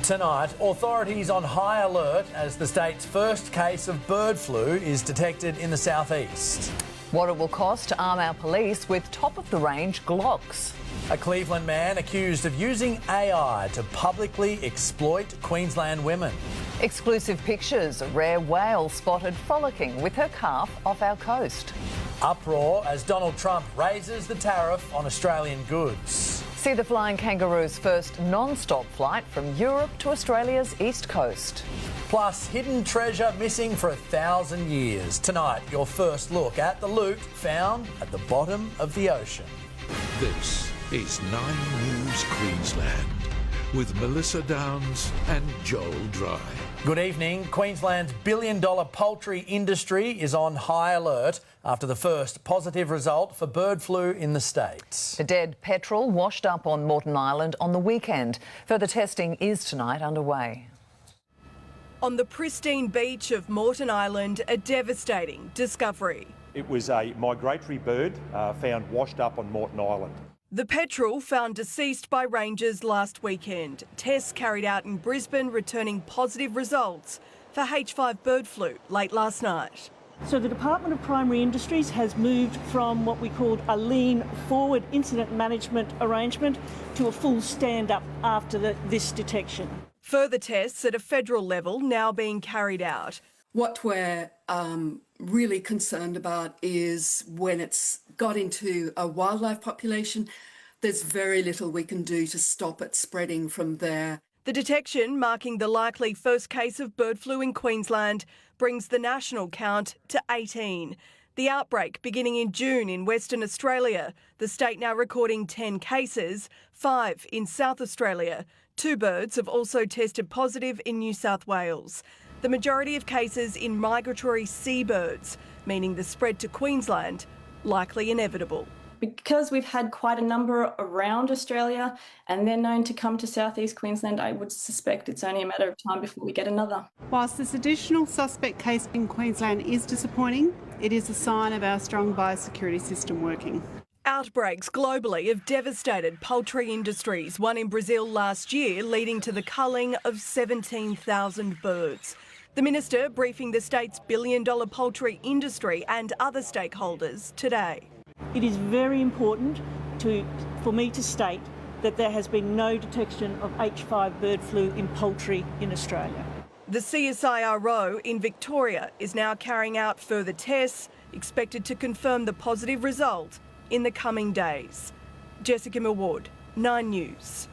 Tonight, authorities on high alert as the state's first case of bird flu is detected in the southeast. What it will cost to arm our police with top-of-the-range Glocks. A Cleveland man accused of using AI to publicly exploit Queensland women. Exclusive pictures, a rare whale spotted frolicking with her calf off our coast. Uproar as Donald Trump raises the tariff on Australian goods. See the flying kangaroo's first non-stop flight from Europe to Australia's east coast. Plus, hidden treasure missing for 1,000 years. Tonight, your first look at the loot found at the bottom of the ocean. This is 9 News Queensland with Melissa Downs and Joel Dry. Good evening. Queensland's billion-dollar poultry industry is on high alert after the first positive result for bird flu in the state. The dead petrel washed up on Moreton Island on the weekend. Further testing is tonight underway. On the pristine beach of Moreton Island, a devastating discovery. It was a migratory bird found washed up on Moreton Island. The petrel found deceased by rangers last weekend. Tests carried out in Brisbane returning positive results for H5 bird flu late last night. So the Department of Primary Industries has moved from what we called a lean forward incident management arrangement to a full stand-up after this detection. Further tests at a federal level now being carried out. What we're really concerned about is when it's got into a wildlife population, there's very little we can do to stop it spreading from there. The detection, marking the likely first case of bird flu in Queensland, brings the national count to 18. The outbreak beginning in June in Western Australia, the state now recording 10 cases, 5 in South Australia. 2 birds have also tested positive in New South Wales. The majority of cases in migratory seabirds, meaning the spread to Queensland likely inevitable. Because we've had quite a number around Australia and they're known to come to southeast Queensland, I would suspect it's only a matter of time before we get another. Whilst this additional suspect case in Queensland is disappointing, it is a sign of our strong biosecurity system working. Outbreaks globally have devastated poultry industries, one in Brazil last year leading to the culling of 17,000 birds. The minister briefing the state's billion-dollar poultry industry and other stakeholders today. It is very important for me to state that there has been no detection of H5 bird flu in poultry in Australia. The CSIRO in Victoria is now carrying out further tests, expected to confirm the positive result in the coming days. Jessica Millward, 9 News.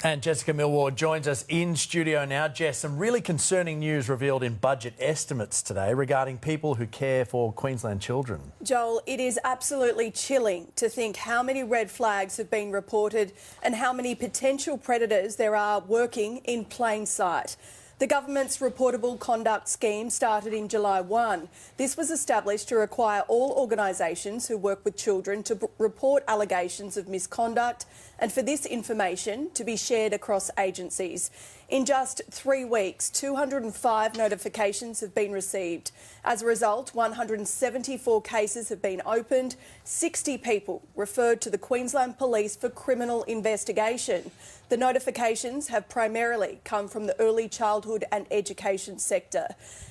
And Jessica Millward joins us in studio now. Jess, some really concerning news revealed in budget estimates today regarding people who care for Queensland children. Joel, it is absolutely chilling to think how many red flags have been reported and how many potential predators there are working in plain sight. The government's Reportable conduct scheme started in July 1. This was established to require all organisations who work with children to report allegations of misconduct and for this information to be shared across agencies. In just 3 weeks, 205 notifications have been received. As a result, 174 cases have been opened, 60 people referred to the Queensland Police for criminal investigation. The notifications have primarily come from the early childhood and education sector.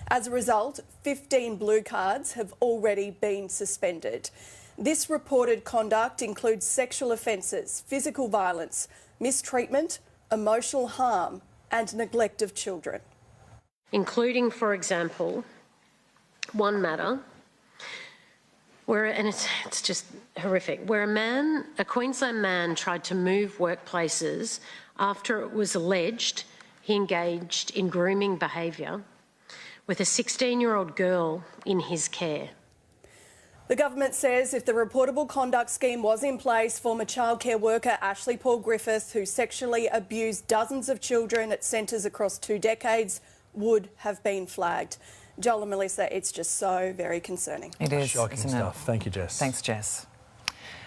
As a result, 15 blue cards have already been suspended. This reported conduct includes sexual offences, physical violence, mistreatment, emotional harm and neglect of children. Including, for example, one matter where, and it's just horrific, where a Queensland man tried to move workplaces after it was alleged he engaged in grooming behaviour with a 16-year-old girl in his care. The government says if the Reportable conduct scheme was in place, former childcare worker Ashley Paul Griffith, who sexually abused dozens of children at centres across 2 decades, would have been flagged. Joel and Melissa, it's just so very concerning. It is. Shocking stuff. Thank you, Jess. Thanks, Jess.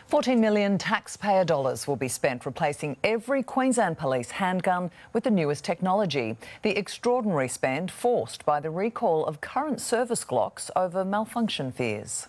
14 million taxpayer dollars will be spent replacing every Queensland Police handgun with the newest technology. The extraordinary spend forced by the recall of current service Glocks over malfunction fears.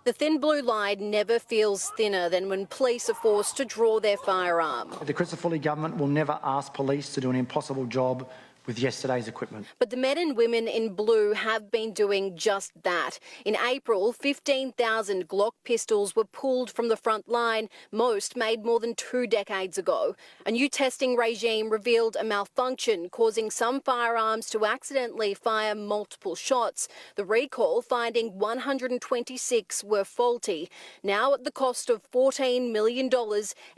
The thin blue line never feels thinner than when police are forced to draw their firearm. The Crisafulli government will never ask police to do an impossible job with yesterday's equipment. But the men and women in blue have been doing just that. In April, 15,000 Glock pistols were pulled from the front line, most made more than 2 decades ago. A new testing regime revealed a malfunction, causing some firearms to accidentally fire multiple shots. The recall finding 126 were faulty. Now, at the cost of $14 million,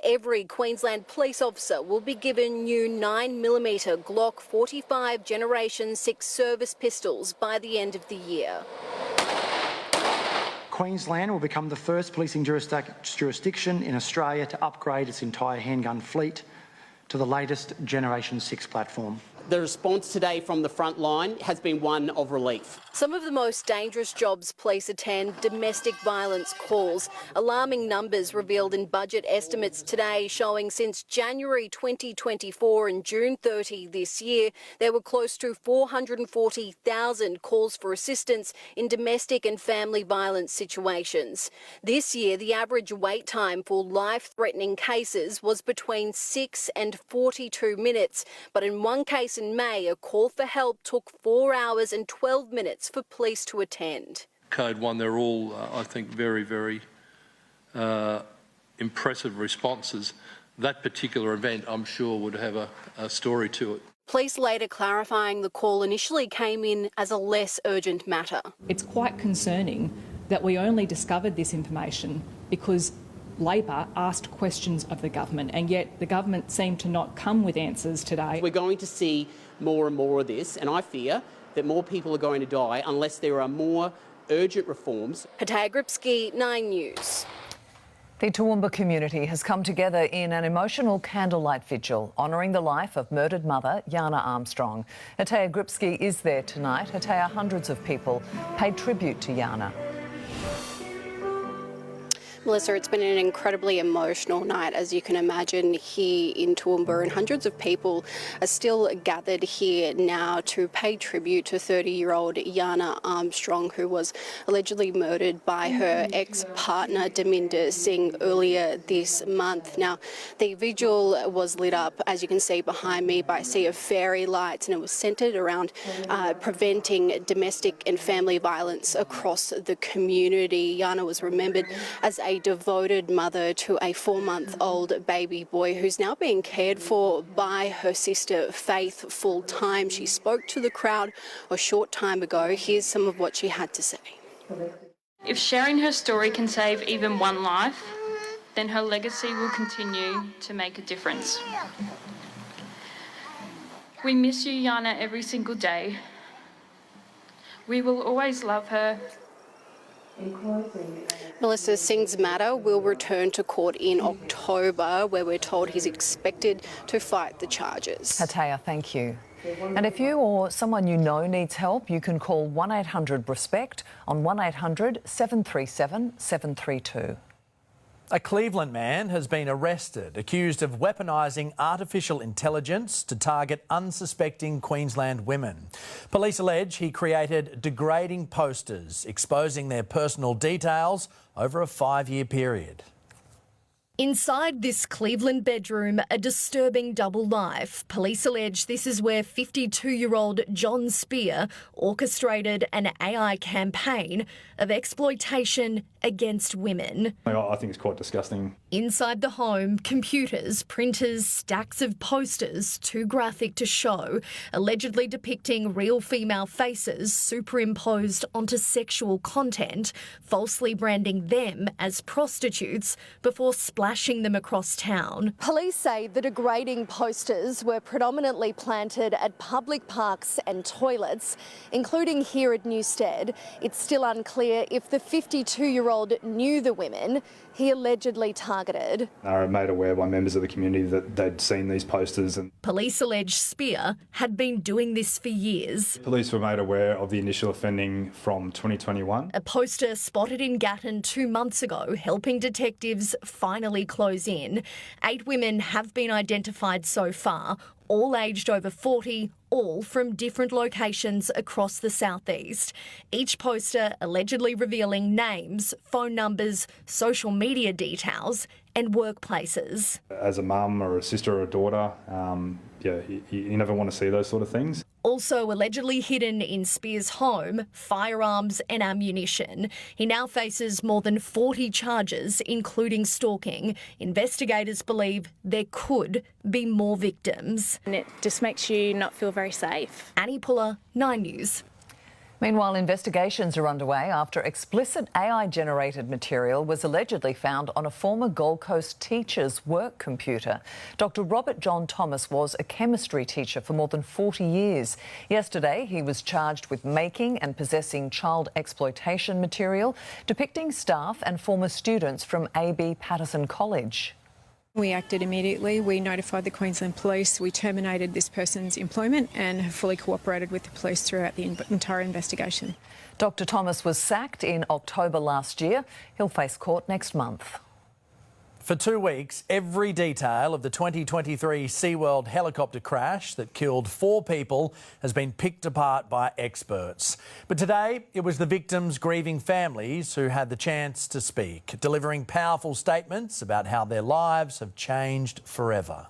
every Queensland police officer will be given new 9mm Glock 45 Generation 6 service pistols by the end of the year. Queensland will become the first policing jurisdiction in Australia to upgrade its entire handgun fleet to the latest Generation 6 platform. The response today from the front line has been one of relief. Some of the most dangerous jobs police attend, domestic violence calls. Alarming numbers revealed in budget estimates today showing since January 2024 and June 30 this year, there were close to 440,000 calls for assistance in domestic and family violence situations. This year, the average wait time for life-threatening cases was between 6 and 42 minutes, but in one case in May, a call for help took 4 hours and 12 minutes for police to attend. Code 1, they're all, I think, very, very impressive responses. That particular event, I'm sure, would have a story to it. Police later clarifying the call initially came in as a less urgent matter. It's quite concerning that we only discovered this information because Labor asked questions of the government, and yet the government seemed to not come with answers today. We're going to see more and more of this, and I fear that more people are going to die unless there are more urgent reforms. Hataya Gripsky, 9 News. The Toowoomba community has come together in an emotional candlelight vigil honouring the life of murdered mother Yana Armstrong. Hataya Gripsky is there tonight. Hataya, hundreds of people paid tribute to Yana. Melissa, it's been an incredibly emotional night, as you can imagine, here in Toowoomba, and hundreds of people are still gathered here now to pay tribute to 30-year-old Yana Armstrong, who was allegedly murdered by her ex-partner, Daminder Singh, earlier this month. Now, the vigil was lit up, as you can see behind me, by a sea of fairy lights, and it was centred around preventing domestic and family violence across the community. Yana was remembered as a devoted mother to a 4-month-old baby boy who's now being cared for by her sister Faith full-time. She spoke to the crowd a short time ago. Here's some of what she had to say. If sharing her story can save even one life, then her legacy will continue to make a difference. We miss you, Yana, every single day. We will always love her. Melissa, Singh's matter will return to court in October, where we're told he's expected to fight the charges. Hataya, thank you. And if you or someone you know needs help, you can call 1-800-RESPECT on 1-800-737-732. A Cleveland man has been arrested, accused of weaponising artificial intelligence to target unsuspecting Queensland women. Police allege he created degrading posters exposing their personal details over a 5-year period. Inside this Cleveland bedroom, a disturbing double life. Police allege this is where 52-year-old John Spear orchestrated an AI campaign of exploitation against women. I think it's quite disgusting. Inside the home, computers, printers, stacks of posters, too graphic to show, allegedly depicting real female faces superimposed onto sexual content, falsely branding them as prostitutes before splashing them across town. Police say the degrading posters were predominantly planted at public parks and toilets, including here at Newstead. It's still unclear if the 52-year-old knew the women he allegedly targeted. They were made aware by members of the community that they'd seen these posters. Police allege Spear had been doing this for years. Police were made aware of the initial offending from 2021. A poster spotted in Gatton 2 months ago, helping detectives finally close in. 8 women have been identified so far, all aged over 40 all from different locations across the southeast. Each poster allegedly revealing names, phone numbers, social media details and workplaces. As a mum or a sister or a daughter, you never want to see those sort of things. Also allegedly hidden in Spear's home, firearms and ammunition. He now faces more than 40 charges, including stalking. Investigators believe there could be more victims. And it just makes you not feel very safe. Annie Puller, 9 News. Meanwhile, investigations are underway after explicit AI-generated material was allegedly found on a former Gold Coast teacher's work computer. Dr. Robert John Thomas was a chemistry teacher for more than 40 years. Yesterday, he was charged with making and possessing child exploitation material depicting staff and former students from AB Patterson College. We acted immediately. We notified the Queensland Police. We terminated this person's employment and have fully cooperated with the police throughout the entire investigation. Dr. Thomas was sacked in October last year. He'll face court next month. For 2 weeks, every detail of the 2023 SeaWorld helicopter crash that killed 4 people has been picked apart by experts. But today, it was the victims' grieving families who had the chance to speak, delivering powerful statements about how their lives have changed forever.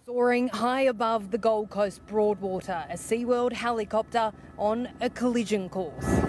Soaring high above the Gold Coast Broadwater, a SeaWorld helicopter on a collision course.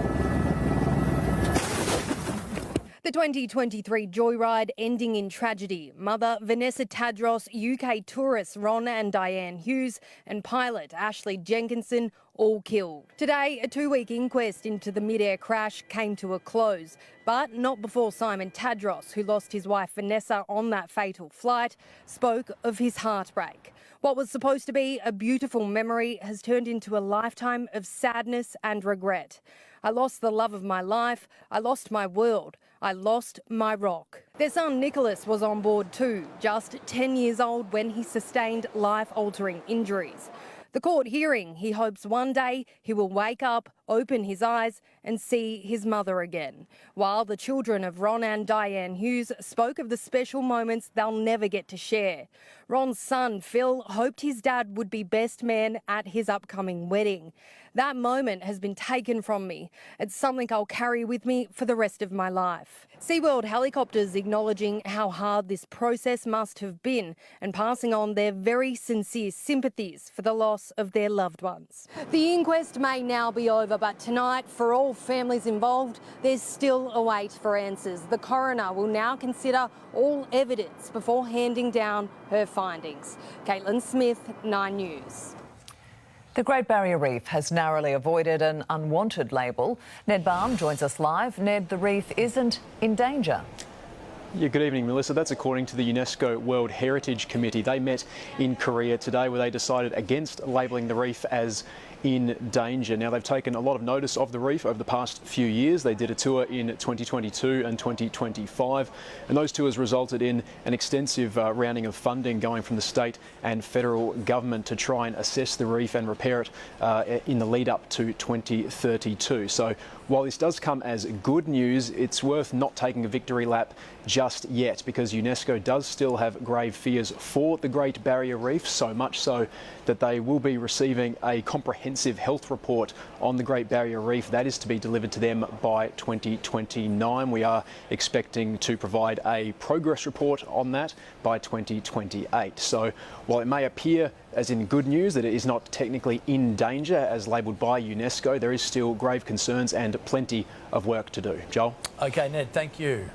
The 2023 joyride ending in tragedy. Mother Vanessa Tadros, UK tourists Ron and Diane Hughes and pilot Ashley Jenkinson all killed. Today, a 2-week inquest into the mid-air crash came to a close, but not before Simon Tadros, who lost his wife Vanessa on that fatal flight, spoke of his heartbreak. What was supposed to be a beautiful memory has turned into a lifetime of sadness and regret. I lost the love of my life. I lost my world. I lost my rock. Their son Nicholas was on board too, just 10 years old when he sustained life-altering injuries. The court hearing, he hopes one day he will wake up, open his eyes and see his mother again. While the children of Ron and Diane Hughes spoke of the special moments they'll never get to share. Ron's son, Phil, hoped his dad would be best man at his upcoming wedding. That moment has been taken from me. It's something I'll carry with me for the rest of my life. SeaWorld helicopters acknowledging how hard this process must have been and passing on their very sincere sympathies for the loss of their loved ones. The inquest may now be over, but tonight, for all families involved, there's still a wait for answers. The coroner will now consider all evidence before handing down her findings. Caitlin Smith, 9 News. The Great Barrier Reef has narrowly avoided an unwanted label. Ned Baum joins us live. Ned, the reef isn't in danger. Yeah, good evening, Melissa. That's according to the UNESCO World Heritage Committee. They met in Korea today where they decided against labelling the reef as in danger. Now, they've taken a lot of notice of the reef over the past few years. They did a tour in 2022 and 2025, and those tours resulted in an extensive rounding of funding going from the state and federal government to try and assess the reef and repair it in the lead up to 2032. So while this does come as good news, it's worth not taking a victory lap just yet, because UNESCO does still have grave fears for the Great Barrier Reef, so much so that they will be receiving a comprehensive health report on the Great Barrier Reef. That is to be delivered to them by 2029. We are expecting to provide a progress report on that by 2028. So while it may appear as in good news that it is not technically in danger as labelled by UNESCO, there is still grave concerns and plenty of work to do. Joel? OK, Ned, thank you.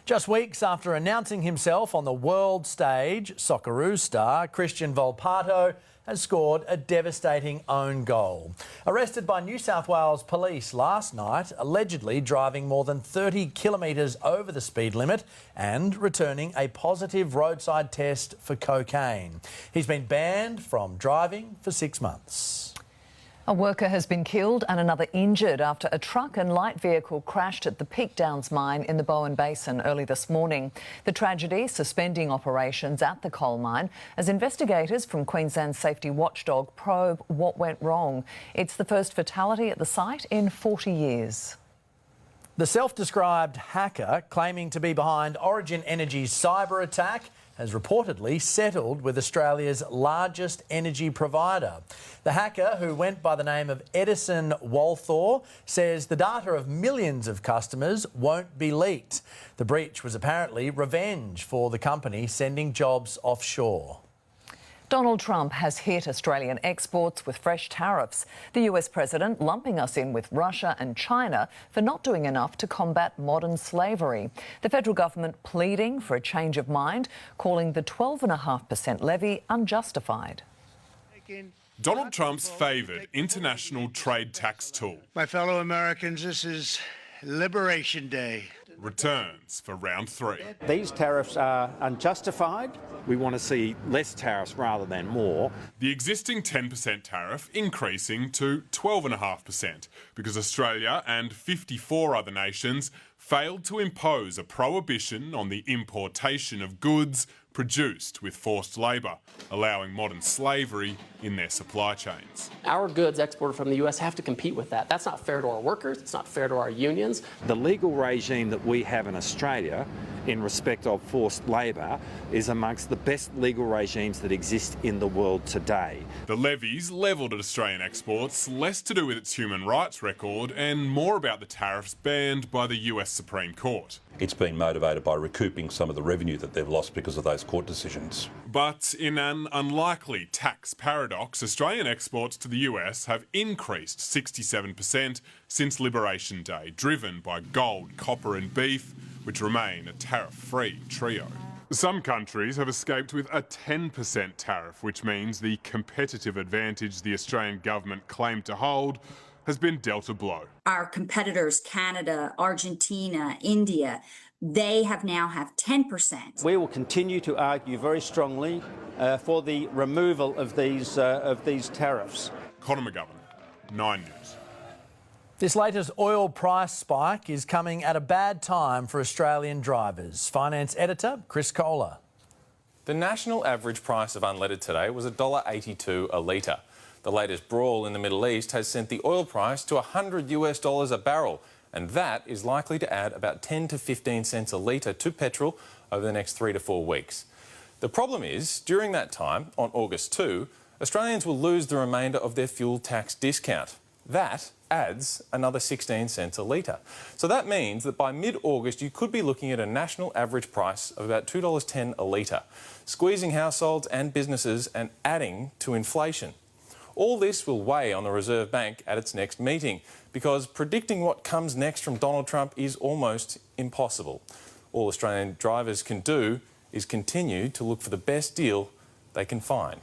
Just weeks after announcing himself on the world stage, Socceroo star Christian Volpato has scored a devastating own goal. Arrested by New South Wales police last night, allegedly driving more than 30 kilometres over the speed limit and returning a positive roadside test for cocaine. He's been banned from driving for 6 months. A worker has been killed and another injured after a truck and light vehicle crashed at the Peak Downs mine in the Bowen Basin early this morning. The tragedy suspending operations at the coal mine as investigators from Queensland's safety watchdog probe what went wrong. It's the first fatality at the site in 40 years. The self-described hacker claiming to be behind Origin Energy's cyber attack has reportedly settled with Australia's largest energy provider. The hacker, who went by the name of Edison Walther, says the data of millions of customers won't be leaked. The breach was apparently revenge for the company sending jobs offshore. Donald Trump has hit Australian exports with fresh tariffs. The US president lumping us in with Russia and China for not doing enough to combat modern slavery. The federal government pleading for a change of mind, calling the 12.5% levy unjustified. Donald Trump's favoured international trade tax tool. My fellow Americans, this is Liberation Day. Returns for round 3. These tariffs are unjustified. We want to see less tariffs rather than more. The existing 10% tariff increasing to 12.5% because Australia and 54 other nations failed to impose a prohibition on the importation of goods produced with forced labour, allowing modern slavery in their supply chains. Our goods exported from the US have to compete with that. That's not fair to our workers, it's not fair to our unions. The legal regime that we have in Australia in respect of forced labour is amongst the best legal regimes that exist in the world today. The levies levelled at Australian exports, less to do with its human rights record and more about the tariffs banned by the US Supreme Court. It's been motivated by recouping some of the revenue that they've lost because of those court decisions. But in an unlikely tax paradox, Australian exports to the US have increased 67% since Liberation Day, driven by gold, copper and beef, which remain a tariff-free trio. Some countries have escaped with a 10% tariff, which means the competitive advantage the Australian government claimed to hold has been dealt a blow. Our competitors, Canada, Argentina, India, they now have 10%. We will continue to argue very strongly for the removal of these tariffs. Conor McGovern, 9 News. This latest oil price spike is coming at a bad time for Australian drivers. Finance editor Chris Kohler. The national average price of unleaded today was $1.82 a litre. The latest brawl in the Middle East has sent the oil price to $100 a barrel, and that is likely to add about 10 to 15 cents a litre to petrol over the next 3 to 4 weeks. The problem is, during that time, on August 2, Australians will lose the remainder of their fuel tax discount. That adds another 16 cents a litre. So that means that by mid-August you could be looking at a national average price of about $2.10 a litre, squeezing households and businesses and adding to inflation. All this will weigh on the Reserve Bank at its next meeting, because predicting what comes next from Donald Trump is almost impossible. All Australian drivers can do is continue to look for the best deal they can find.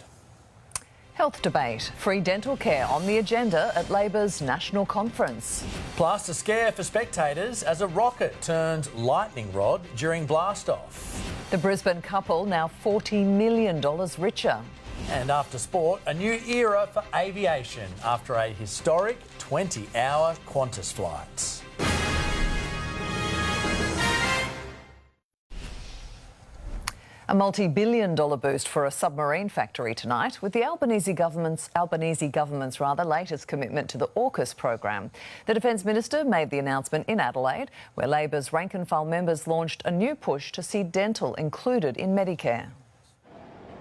Health debate. Free dental care on the agenda at Labor's national conference. Plus a scare for spectators as a rocket turns lightning rod during blast-off. The Brisbane couple now $40 million richer. And after sport, a new era for aviation after a historic 20-hour Qantas flight. A multi-billion-dollar boost for a submarine factory tonight, with the Albanese government's latest commitment to the AUKUS program. The Defence Minister made the announcement in Adelaide, where Labor's rank-and-file members launched a new push to see dental included in Medicare.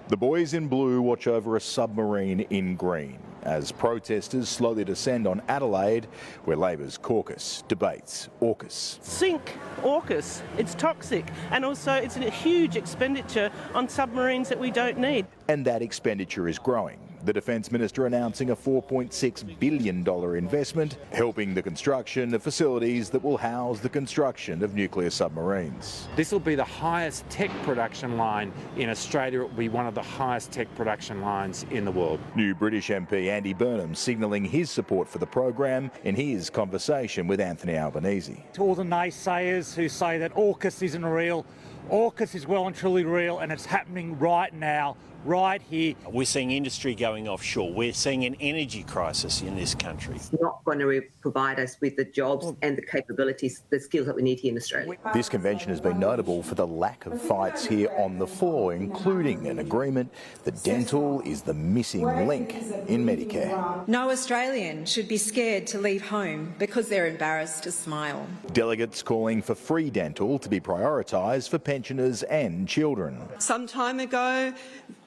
The boys in blue watch over a submarine in green as protesters slowly descend on Adelaide, where Labor's caucus debates AUKUS. Sink AUKUS. It's toxic, and also it's a huge expenditure on submarines that we don't need. And that expenditure is growing. The Defence Minister announcing a $4.6 billion investment, helping the construction of facilities that will house the construction of nuclear submarines. This will be the highest tech production line in Australia. It will be one of the highest tech production lines in the world. New British MP Andy Burnham signalling his support for the program in his conversation with Anthony Albanese. To all the naysayers who say that AUKUS isn't real, AUKUS is well and truly real, and it's happening right now. Right here. We're seeing industry going offshore. We're seeing an energy crisis in this country. It's not going to provide us with the jobs and the capabilities, the skills that we need here in Australia. This convention has been notable for the lack of fights here on the floor, including an agreement that dental is the missing link in Medicare. No Australian should be scared to leave home because they're embarrassed to smile. Delegates calling for free dental to be prioritised for pensioners pensioners and children. Some time ago,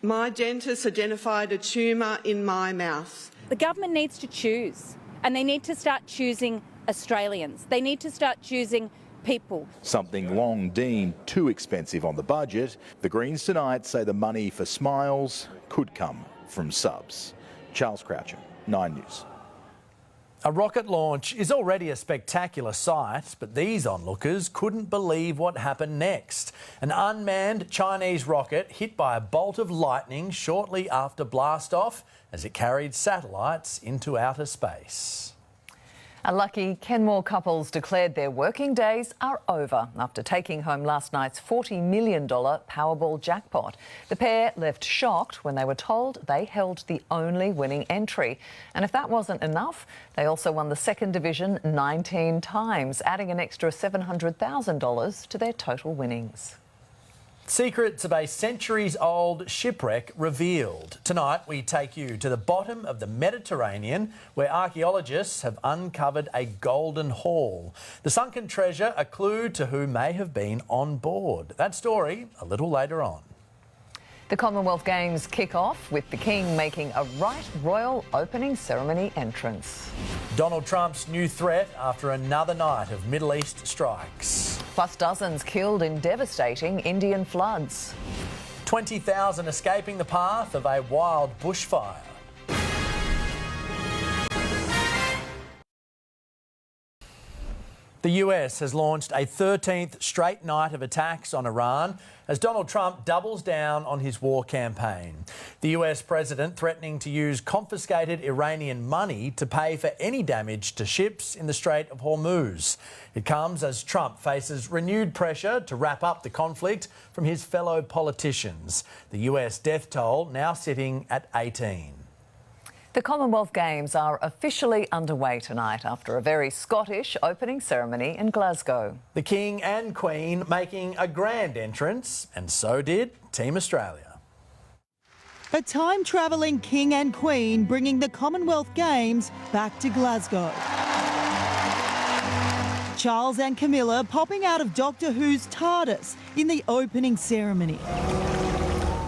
my dentist identified a tumour in my mouth. The government needs to choose, and they need to start choosing Australians. They need to start choosing people. Something long deemed too expensive on the budget. The Greens tonight say the money for smiles could come from subs. Charles Croucher, 9 News. A rocket launch is already a spectacular sight, but these onlookers couldn't believe what happened next. An unmanned Chinese rocket hit by a bolt of lightning shortly after blastoff as it carried satellites into outer space. A lucky Kenmore couples declared their working days are over after taking home last night's $40 million Powerball jackpot. The pair left shocked when they were told they held the only winning entry. And if that wasn't enough, they also won the second division 19 times, adding an extra $700,000 to their total winnings. Secrets of a centuries-old shipwreck revealed. Tonight we take you to the bottom of the Mediterranean where archaeologists have uncovered a golden haul. The sunken treasure, a clue to who may have been on board. That story a little later on. The Commonwealth Games kick off with the King making a right royal opening ceremony entrance. Donald Trump's new threat after another night of Middle East strikes. Plus dozens killed in devastating Indian floods. 20,000 escaping the path of a wild bushfire. The US has launched a 13th straight night of attacks on Iran as Donald Trump doubles down on his war campaign. The US president threatening to use confiscated Iranian money to pay for any damage to ships in the Strait of Hormuz. It comes as Trump faces renewed pressure to wrap up the conflict from his fellow politicians. The US death toll now sitting at 18. The Commonwealth Games are officially underway tonight after a very Scottish opening ceremony in Glasgow. The King and Queen making a grand entrance, and so did Team Australia. A time-travelling King and Queen bringing the Commonwealth Games back to Glasgow. Charles and Camilla popping out of Doctor Who's TARDIS in the opening ceremony.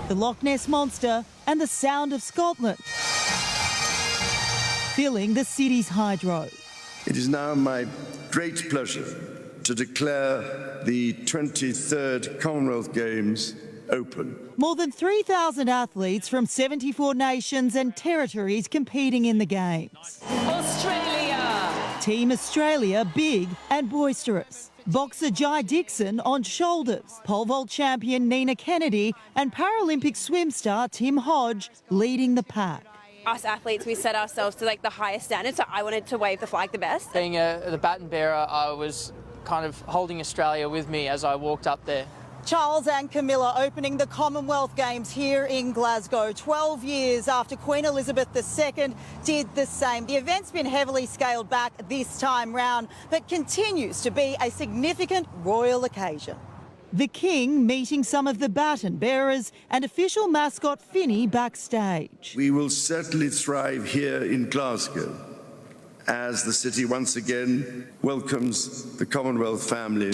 The Loch Ness Monster and the Sound of Scotland filling the city's hydro. It is now my great pleasure to declare the 23rd Commonwealth Games open. More than 3,000 athletes from 74 nations and territories competing in the Games. Australia! Team Australia big and boisterous. Boxer Jai Dixon on shoulders, pole vault champion Nina Kennedy and Paralympic swim star Tim Hodge leading the pack. Us athletes, we set ourselves to the highest standard, so I wanted to wave the flag the best. Being the baton bearer, I was kind of holding Australia with me as I walked up there. Charles and Camilla opening the Commonwealth Games here in Glasgow, 12 years after Queen Elizabeth II did the same. The event's been heavily scaled back this time round, but continues to be a significant royal occasion. The King meeting some of the baton bearers and official mascot Finny backstage. We will certainly thrive here in Glasgow as the city once again welcomes the Commonwealth family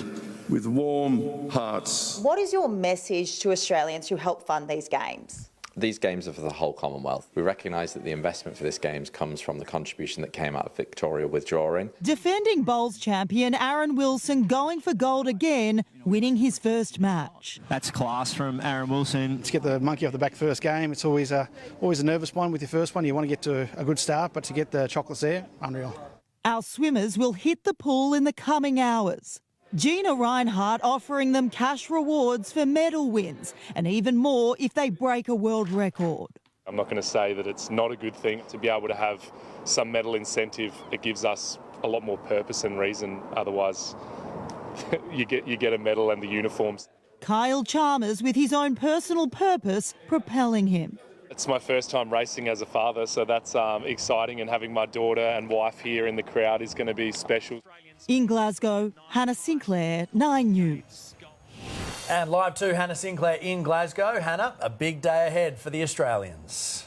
with warm hearts. What is your message to Australians who help fund these games? These games are for the whole Commonwealth. We recognise that the investment for this games comes from the contribution that came out of Victoria withdrawing. Defending bowls champion Aaron Wilson going for gold again, winning his first match. That's class from Aaron Wilson. To get the monkey off the back first game, it's always a nervous one with your first one. You want to get to a good start, but to get the chocolates there, unreal. Our swimmers will hit the pool in the coming hours. Gina Reinhardt offering them cash rewards for medal wins and even more if they break a world record. I'm not going to say that it's not a good thing to be able to have some medal incentive. It gives us a lot more purpose and reason. Otherwise, you get a medal and the uniforms. Kyle Chalmers with his own personal purpose propelling him. It's my first time racing as a father, so that's exciting, and having my daughter and wife here in the crowd is going to be special. In Glasgow, Hannah Sinclair, 9 News. And live to Hannah Sinclair in Glasgow. Hannah, a big day ahead for the Australians.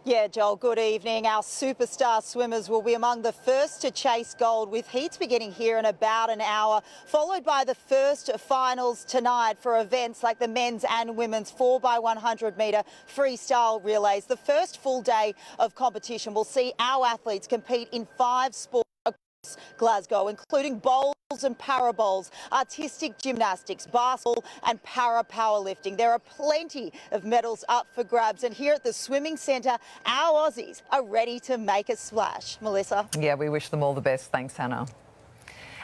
Yeah, Joel, good evening. Our superstar swimmers will be among the first to chase gold, with heats beginning here in about an hour, followed by the first finals tonight for events like the men's and women's 4x100 metre freestyle relays. The first full day of competition will see our athletes compete in 5 sports across Glasgow, including bowls and para bowls, artistic gymnastics, basketball and para powerlifting. There are plenty of medals up for grabs, and here at the swimming centre, our Aussies are ready to make a splash. Melissa? Yeah, we wish them all the best. Thanks, Hannah.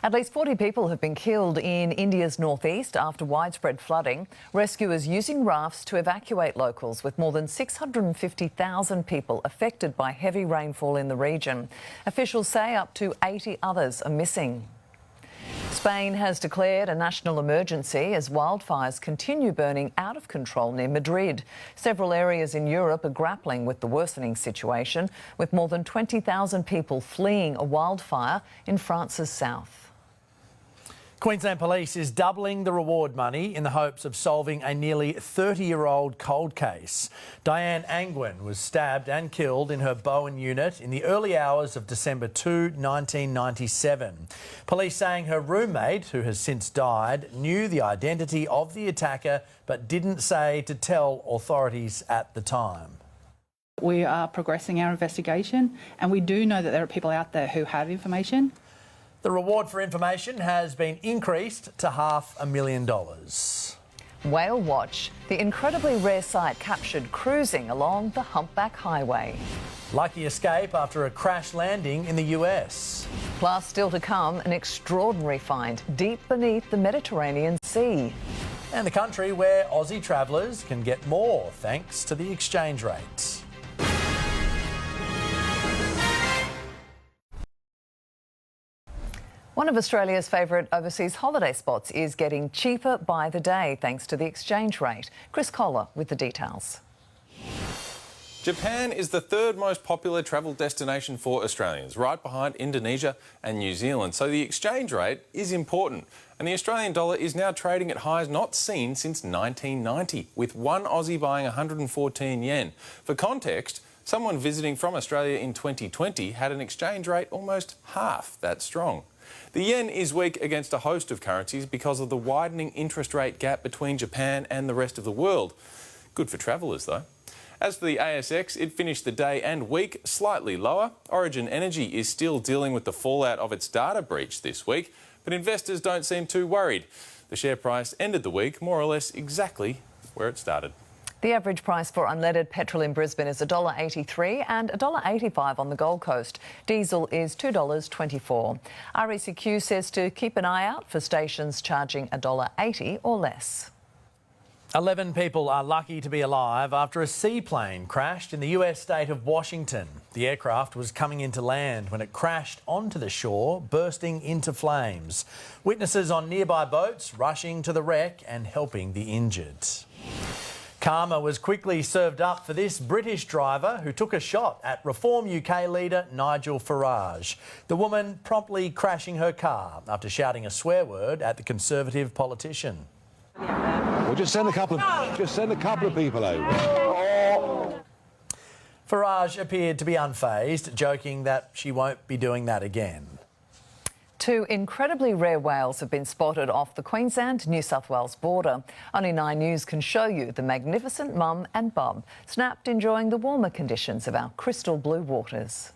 At least 40 people have been killed in India's northeast after widespread flooding. Rescuers using rafts to evacuate locals, with more than 650,000 people affected by heavy rainfall in the region. Officials say up to 80 others are missing. Spain has declared a national emergency as wildfires continue burning out of control near Madrid. Several areas in Europe are grappling with the worsening situation, with more than 20,000 people fleeing a wildfire in France's south. Queensland Police is doubling the reward money in the hopes of solving a nearly 30-year-old cold case. Diane Angwin was stabbed and killed in her Bowen unit in the early hours of December 2, 1997. Police saying her roommate, who has since died, knew the identity of the attacker but didn't say to tell authorities at the time. We are progressing our investigation, and we do know that there are people out there who have information. The reward for information has been increased to $500,000. Whale watch, the incredibly rare sight captured cruising along the Humpback Highway. Lucky escape after a crash landing in the US. Plus, still to come, an extraordinary find deep beneath the Mediterranean Sea. And the country where Aussie travellers can get more thanks to the exchange rate. One of Australia's favourite overseas holiday spots is getting cheaper by the day thanks to the exchange rate. Chris Collar with the details. Japan is the third most popular travel destination for Australians, right behind Indonesia and New Zealand. So the exchange rate is important. And the Australian dollar is now trading at highs not seen since 1990, with one Aussie buying 114 yen. For context, someone visiting from Australia in 2020 had an exchange rate almost half that strong. The yen is weak against a host of currencies because of the widening interest rate gap between Japan and the rest of the world. Good for travellers, though. As for the ASX, it finished the day and week slightly lower. Origin Energy is still dealing with the fallout of its data breach this week, but investors don't seem too worried. The share price ended the week more or less exactly where it started. The average price for unleaded petrol in Brisbane is $1.83 and $1.85 on the Gold Coast. Diesel is $2.24. RECQ says to keep an eye out for stations charging $1.80 or less. 11 people are lucky to be alive after a seaplane crashed in the US state of Washington. The aircraft was coming into land when it crashed onto the shore, bursting into flames. Witnesses on nearby boats rushing to the wreck and helping the injured. Karma was quickly served up for this British driver who took a shot at Reform UK leader Nigel Farage. The woman promptly crashing her car after shouting a swear word at the Conservative politician. Well, just send a couple of people over. Farage appeared to be unfazed, joking that she won't be doing that again. 2 incredibly rare whales have been spotted off the Queensland-New South Wales border. Only 9 News can show you the magnificent mum and bub, snapped enjoying the warmer conditions of our crystal blue waters.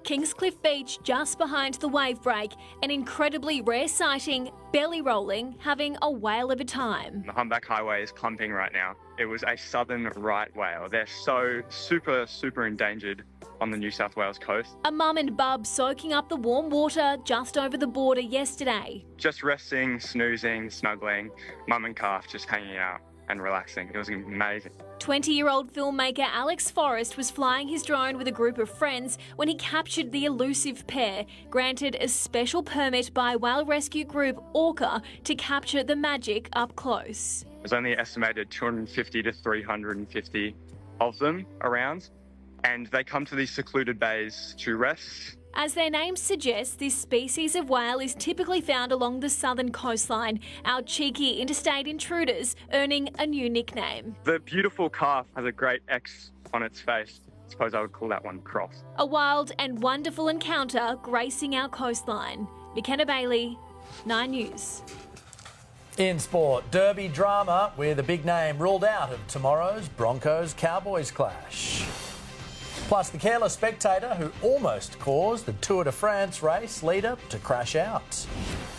Kingscliff Beach, just behind the wave break, an incredibly rare sighting, belly rolling, having a whale of a time. The Humpback Highway is clumping right now. It was a southern right whale. They're so super endangered on the New South Wales coast. A mum and bub soaking up the warm water just over the border yesterday. Just resting, snoozing, snuggling, mum and calf just hanging out and relaxing. It was amazing. 20-year-old filmmaker Alex Forrest was flying his drone with a group of friends when he captured the elusive pair, granted a special permit by whale rescue group Orca to capture the magic up close. There's only estimated 250 to 350 of them around, and they come to these secluded bays to rest. As their name suggests, this species of whale is typically found along the southern coastline, our cheeky interstate intruders earning a new nickname. The beautiful calf has a great on its face. I suppose I would call that one cross. A wild and wonderful encounter gracing our coastline. McKenna Bailey, 9 News. In sport, derby drama with a big name ruled out of tomorrow's Broncos-Cowboys clash. Plus, the careless spectator who almost caused the Tour de France race leader to crash out.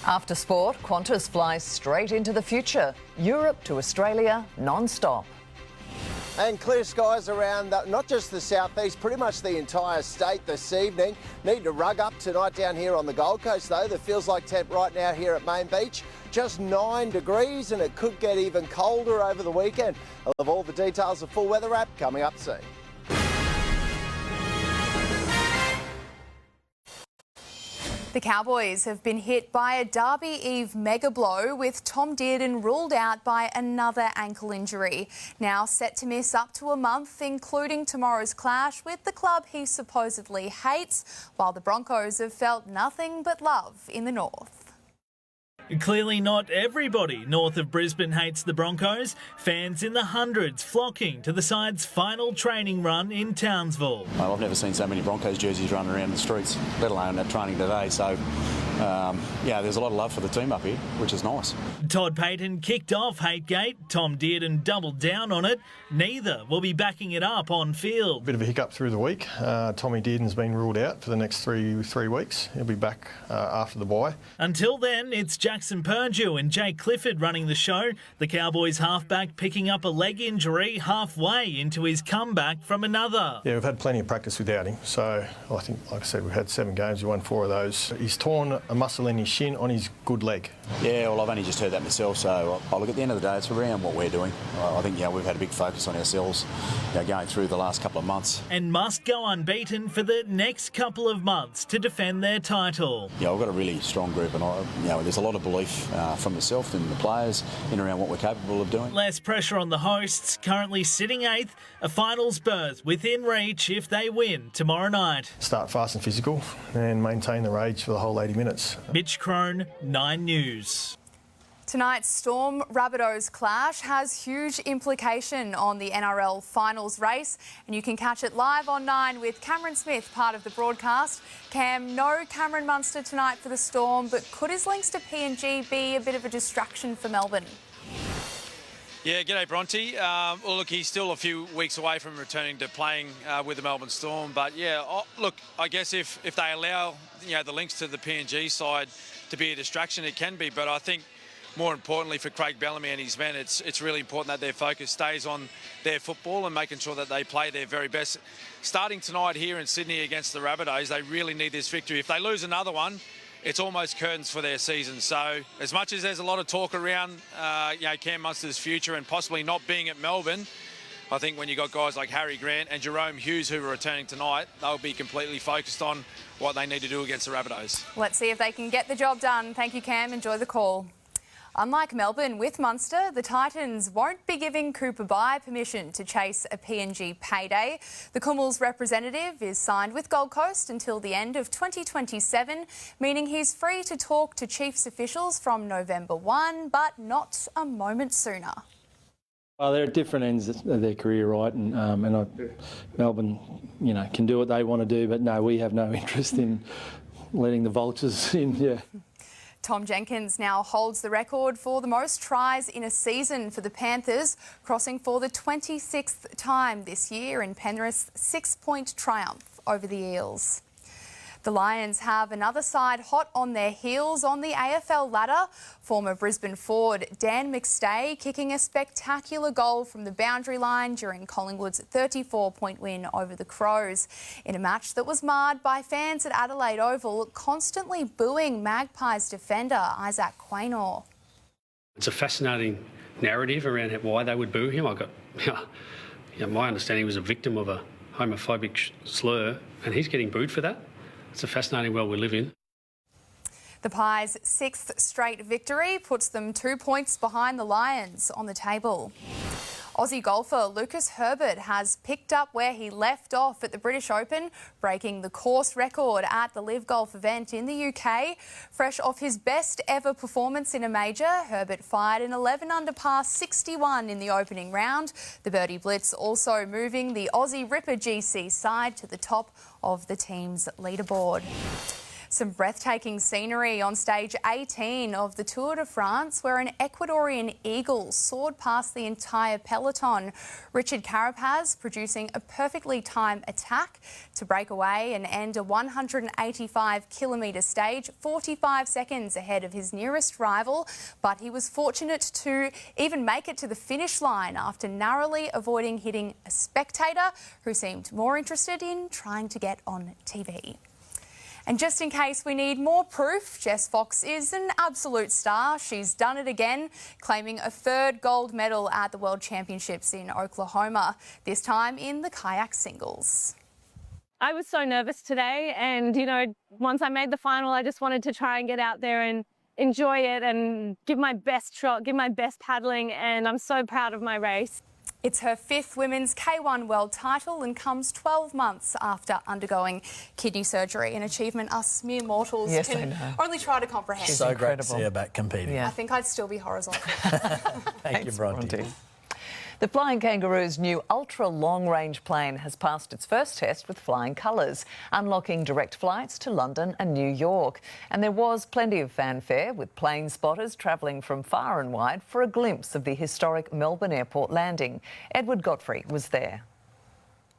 After sport, Qantas flies straight into the future. Europe to Australia, non-stop. And clear skies around not just the southeast, pretty much the entire state this evening. Need to rug up tonight down here on the Gold Coast though. The feels like temp right now here at Main Beach. Just 9 degrees and it could get even colder over the weekend. I'll have all the details of Full Weather App coming up soon. The Cowboys have been hit by a Derby Eve mega blow with Tom Dearden ruled out by another ankle injury. Now set to miss up to a month, including tomorrow's clash with the club he supposedly hates, while the Broncos have felt nothing but love in the north. Clearly not everybody north of Brisbane hates the Broncos. Fans in the hundreds flocking to the side's final training run in Townsville. I've never seen so many Broncos jerseys running around the streets, let alone at training today. So, yeah, there's a lot of love for the team up here, which is nice. Todd Payton kicked off Hategate. Tom Dearden doubled down on it. Neither will be backing it up on field. Bit of a hiccup through the week. Tommy Dearden's been ruled out for the next three weeks. He'll be back after the bye. Until then, it's Jackson Purdue and Jake Clifford running the show. The Cowboys halfback picking up a leg injury halfway into his comeback from another. Yeah, we've had plenty of practice without him. So I think, like I said, we've had 7 games. We won 4 of those. He's torn a muscle in his shin on his good leg. Yeah, well, I've only just heard that myself. So look, at the end of the day, it's around what we're doing. I think, we've had a big focus on ourselves going through the last couple of months. And must go unbeaten for the next couple of months to defend their title. Yeah, we've got a really strong group and there's a lot of belief from myself and the players in around what we're capable of doing. Less pressure on the hosts, currently sitting 8th, a finals berth within reach if they win tomorrow night. Start fast and physical and maintain the rage for the whole 80 minutes. Mitch Crone, 9 News. Tonight's Storm Rabbitohs clash has huge implication on the NRL finals race, and you can catch it live on 9 with Cameron Smith, part of the broadcast. Cam, no Cameron Munster tonight for the Storm, but could his links to PNG be a bit of a distraction for Melbourne? Yeah, g'day Bronte. Well, look, he's still a few weeks away from returning to playing with the Melbourne Storm, but yeah, look, I guess if they allow the links to the PNG side to be a distraction, it can be, but I think more importantly for Craig Bellamy and his men, it's really important that their focus stays on their football and making sure that they play their very best. Starting tonight here in Sydney against the Rabbitohs, they really need this victory. If they lose another one, it's almost curtains for their season. So as much as there's a lot of talk around Cam Munster's future and possibly not being at Melbourne, I think when you've got guys like Harry Grant and Jerome Hughes who are returning tonight, they'll be completely focused on what they need to do against the Rabbitohs. Let's see if they can get the job done. Thank you, Cam. Enjoy the call. Unlike Melbourne with Munster, the Titans won't be giving Cooper Bye permission to chase a PNG payday. The Kummel's representative is signed with Gold Coast until the end of 2027, meaning he's free to talk to Chiefs officials from November 1, but not a moment sooner. Well, they're at different ends of their career, right? And Melbourne, can do what they want to do, but no, we have no interest in letting the vultures in. Yeah. Tom Jenkins now holds the record for the most tries in a season for the Panthers, crossing for the 26th time this year in Penrith's 6-point triumph over the Eels. The Lions have another side hot on their heels on the AFL ladder. Former Brisbane forward Dan McStay kicking a spectacular goal from the boundary line during Collingwood's 34-point win over the Crows, in a match that was marred by fans at Adelaide Oval constantly booing Magpies defender Isaac Quaynor. It's a fascinating narrative around why they would boo him. My understanding he was a victim of a homophobic slur, and he's getting booed for that. It's a fascinating world we live in. The Pies' 6th straight victory puts them 2 points behind the Lions on the table. Aussie golfer Lucas Herbert has picked up where he left off at the British Open, breaking the course record at the Live Golf event in the UK. Fresh off his best ever performance in a major, Herbert fired an 11 under par 61 in the opening round. The birdie blitz also moving the Aussie Ripper GC side to the top of the team's leaderboard. Some breathtaking scenery on stage 18 of the Tour de France, where an Ecuadorian eagle soared past the entire peloton. Richard Carapaz producing a perfectly timed attack to break away and end a 185-kilometre stage 45 seconds ahead of his nearest rival, but he was fortunate to even make it to the finish line after narrowly avoiding hitting a spectator who seemed more interested in trying to get on TV. And just in case we need more proof, Jess Fox is an absolute star. She's done it again, claiming a third gold medal at the World Championships in Oklahoma, this time in the kayak singles. I was so nervous today, and, you know, once I made the final, I just wanted to try and get out there and enjoy it and give my best shot, give my best paddling, and I'm so proud of my race. It's her 5th women's K1 world title and comes 12 months after undergoing kidney surgery, an achievement us mere mortals can only try to comprehend. So incredible. Great to see her back competing. I think I'd still be horizontal. Thank you, Bronte. The Flying Kangaroo's new ultra-long-range plane has passed its first test with flying colours, unlocking direct flights to London and New York. And there was plenty of fanfare, with plane spotters travelling from far and wide for a glimpse of the historic Melbourne Airport landing. Edward Godfrey was there.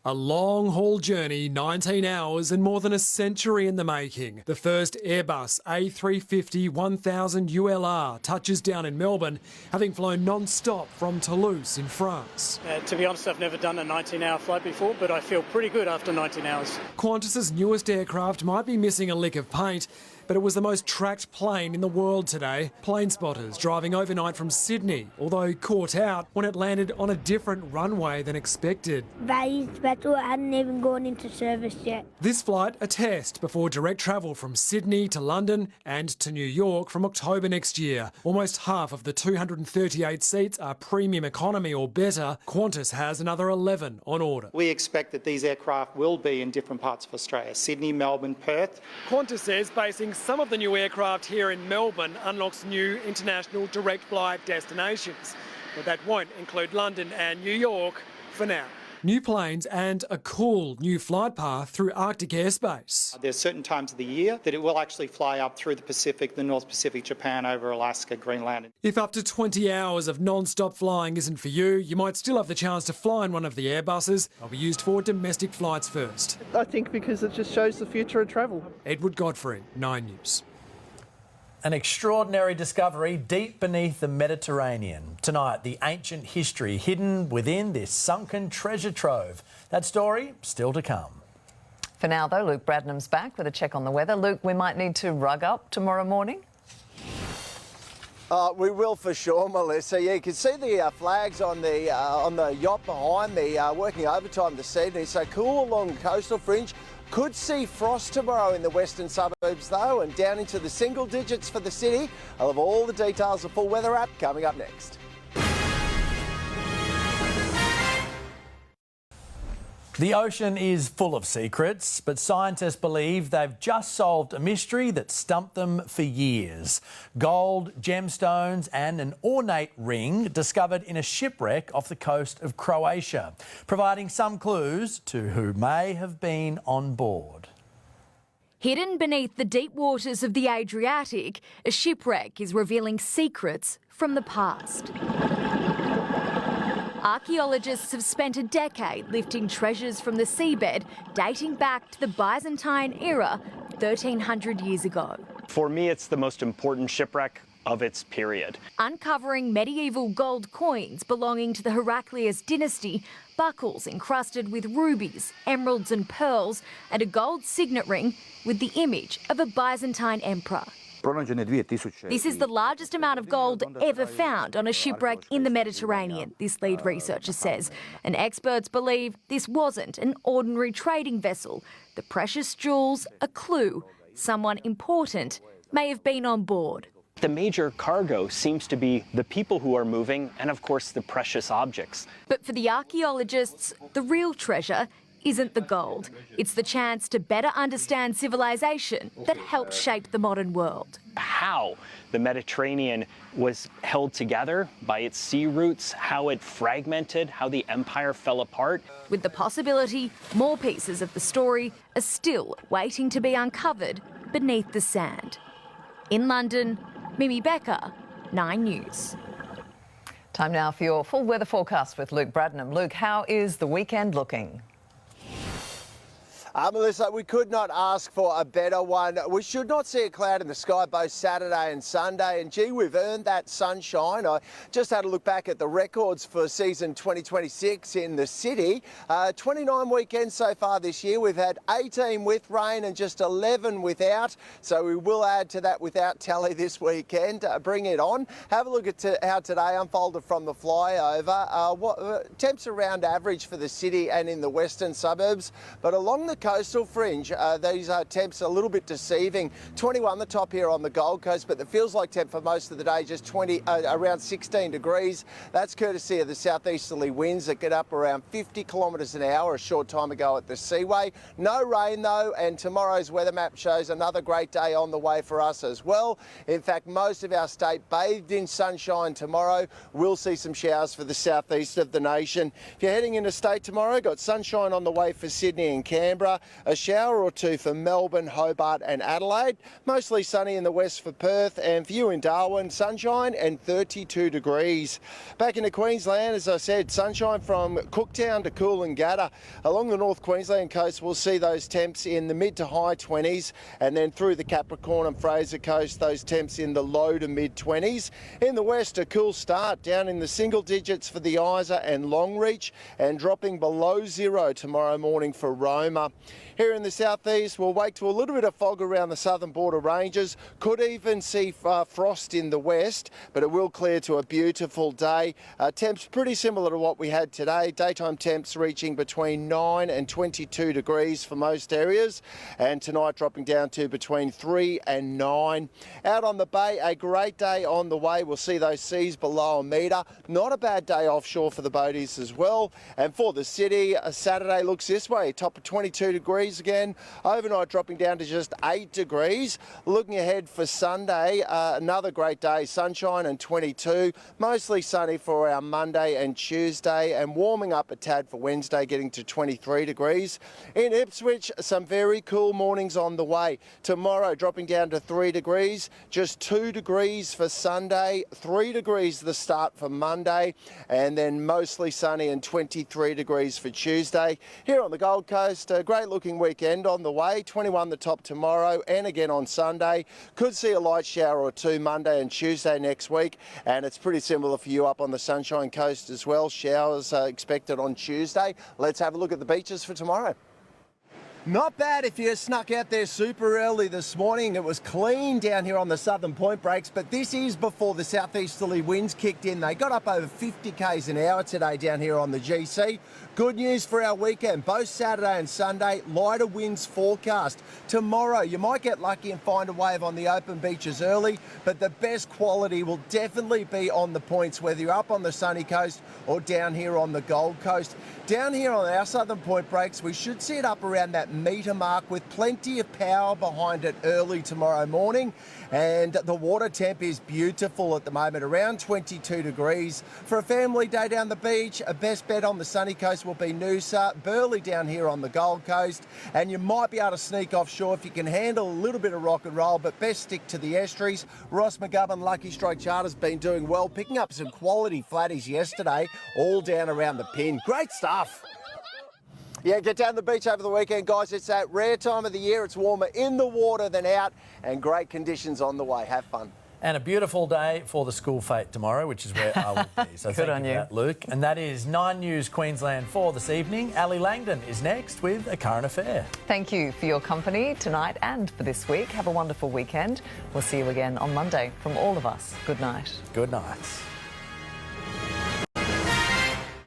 A long-haul journey, 19 hours and more than a century in the making. The first Airbus A350-1000 ULR touches down in Melbourne, having flown non-stop from Toulouse in France. To be honest, I've never done a 19-hour flight before, but I feel pretty good after 19 hours. Qantas's newest aircraft might be missing a lick of paint, but it was the most tracked plane in the world today. Plane spotters driving overnight from Sydney, although caught out when it landed on a different runway than expected. Very special, I hadn't even gone into service yet. This flight, a test before direct travel from Sydney to London and to New York from October next year. Almost half of the 238 seats are premium economy or better. Qantas has another 11 on order. We expect that these aircraft will be in different parts of Australia, Sydney, Melbourne, Perth. Qantas says basing some of the new aircraft here in Melbourne unlocks new international direct flight destinations, but that won't include London and New York for now. New planes and a cool new flight path through Arctic airspace. There's certain times of the year that it will actually fly up through the Pacific, the North Pacific, Japan, over Alaska, Greenland. If up to 20 hours of non-stop flying isn't for you, you might still have the chance to fly in one of the Airbuses. They'll be used for domestic flights first. I think because it just shows the future of travel. Edward Godfrey, 9 News. An extraordinary discovery deep beneath the Mediterranean. Tonight, the ancient history hidden within this sunken treasure trove. That story still to come. For now, though, Luke Bradnam's back with a check on the weather. Luke, we might need to rug up tomorrow morning. We will for sure, Melissa. Yeah, you can see the flags on the yacht behind me working overtime this evening. So cool along the coastal fringe. Could see frost tomorrow in the western suburbs though, and down into the single digits for the city. I'll have all the details of full weather app coming up next. The ocean is full of secrets, but scientists believe they've just solved a mystery that stumped them for years. Gold, gemstones and an ornate ring discovered in a shipwreck off the coast of Croatia, providing some clues to who may have been on board. Hidden beneath the deep waters of the Adriatic, a shipwreck is revealing secrets from the past. Archaeologists have spent a decade lifting treasures from the seabed dating back to the Byzantine era 1,300 years ago. For me, it's the most important shipwreck of its period. Uncovering medieval gold coins belonging to the Heraclius dynasty, buckles encrusted with rubies, emeralds and pearls, and a gold signet ring with the image of a Byzantine emperor. This is the largest amount of gold ever found on a shipwreck in the Mediterranean, this lead researcher says. And experts believe this wasn't an ordinary trading vessel. The precious jewels, a clue. Someone important may have been on board. The major cargo seems to be the people who are moving and, of course, the precious objects. But for the archaeologists, the real treasure isn't the gold. It's the chance to better understand civilization that helped shape the modern world. How the Mediterranean was held together by its sea routes, how it fragmented, how the empire fell apart. With the possibility more pieces of the story are still waiting to be uncovered beneath the sand. In London, Mimi Becker, 9 News. Time now for your full weather forecast with Luke Bradnam. Luke, how is the weekend looking? Melissa, we could not ask for a better one. We should not see a cloud in the sky both Saturday and Sunday. And gee, we've earned that sunshine. I just had a look back at the records for season 2026 in the city. 29 weekends so far this year. We've had 18 with rain and just 11 without. So we will add to that without tally this weekend. Bring it on. Have a look at how today unfolded from the flyover. Temps around average for the city and in the western suburbs. But along the coastal fringe, these temps a little bit deceiving. 21 the top here on the Gold Coast, but the feels like temp for most of the day just around 16 degrees. That's courtesy of the southeasterly winds that get up around 50 kilometres an hour a short time ago at the Seaway. No rain though, and tomorrow's weather map shows another great day on the way for us as well. In fact, most of our state bathed in sunshine tomorrow. We'll see some showers for the southeast of the nation. If you're heading into state tomorrow, got sunshine on the way for Sydney and Canberra. A shower or two for Melbourne, Hobart and Adelaide. Mostly sunny in the west for Perth, and for you in Darwin, sunshine and 32 degrees. Back into Queensland, as I said, sunshine from Cooktown to Coolangatta. Along the North Queensland coast, we'll see those temps in the mid to high 20s, and then through the Capricorn and Fraser coast, those temps in the low to mid 20s. In the west, a cool start down in the single digits for the Isa and Longreach, and dropping below zero tomorrow morning for Roma. Here in the southeast, we'll wake to a little bit of fog around the southern border ranges. Could even see frost in the west, but it will clear to a beautiful day. Temps pretty similar to what we had today. Daytime temps reaching between 9 and 22 degrees for most areas, and tonight dropping down to between 3 and 9. Out on the bay, a great day on the way. We'll see those seas below a metre. Not a bad day offshore for the boaties as well. And for the city, Saturday looks this way. Top of 22 degrees again. Overnight dropping down to just 8 degrees. Looking ahead for Sunday, another great day. Sunshine and 22. Mostly sunny for our Monday and Tuesday, and warming up a tad for Wednesday, getting to 23 degrees. In Ipswich, some very cool mornings on the way. Tomorrow dropping down to 3 degrees. Just 2 degrees for Sunday. 3 degrees the start for Monday, and then mostly sunny and 23 degrees for Tuesday. Here on the Gold Coast, a great looking weekend on the way. 21 the top tomorrow and again on Sunday. Could see a light shower or two Monday and Tuesday next week, and it's pretty similar for you up on the Sunshine Coast as well. Showers are expected on Tuesday. Let's have a look at the beaches for tomorrow. Not bad if you snuck out there super early this morning. It was clean down here on the southern point breaks, but this is before the southeasterly winds kicked in. They got up over 50 k's an hour today down here on the GC. Good news for our weekend. Both Saturday and Sunday, lighter winds forecast. Tomorrow, you might get lucky and find a wave on the open beaches early, but the best quality will definitely be on the points, whether you're up on the sunny coast or down here on the Gold Coast. Down here on our southern point breaks, we should see it up around that metre mark with plenty of power behind it early tomorrow morning. And the water temp is beautiful at the moment, around 22 degrees. For a family day down the beach, a best bet on the sunny coast will be Noosa, Burleigh down here on the Gold Coast, and you might be able to sneak offshore if you can handle a little bit of rock and roll, but best stick to the estuaries. Ross McGovern Lucky Strike Charter's been doing well, picking up some quality flatties yesterday, all down around the pin. Great stuff. Yeah, get down to the beach over the weekend, guys. It's that rare time of the year. It's warmer in the water than out, and great conditions on the way. Have fun. And a beautiful day for the school fete tomorrow, which is where I will be. So Good on thank you for that, Luke. And that is 9 News Queensland for this evening. Ali Langdon is next with a current affair. Thank you for your company tonight and for this week. Have a wonderful weekend. We'll see you again on Monday. From all of us, good night. Good night.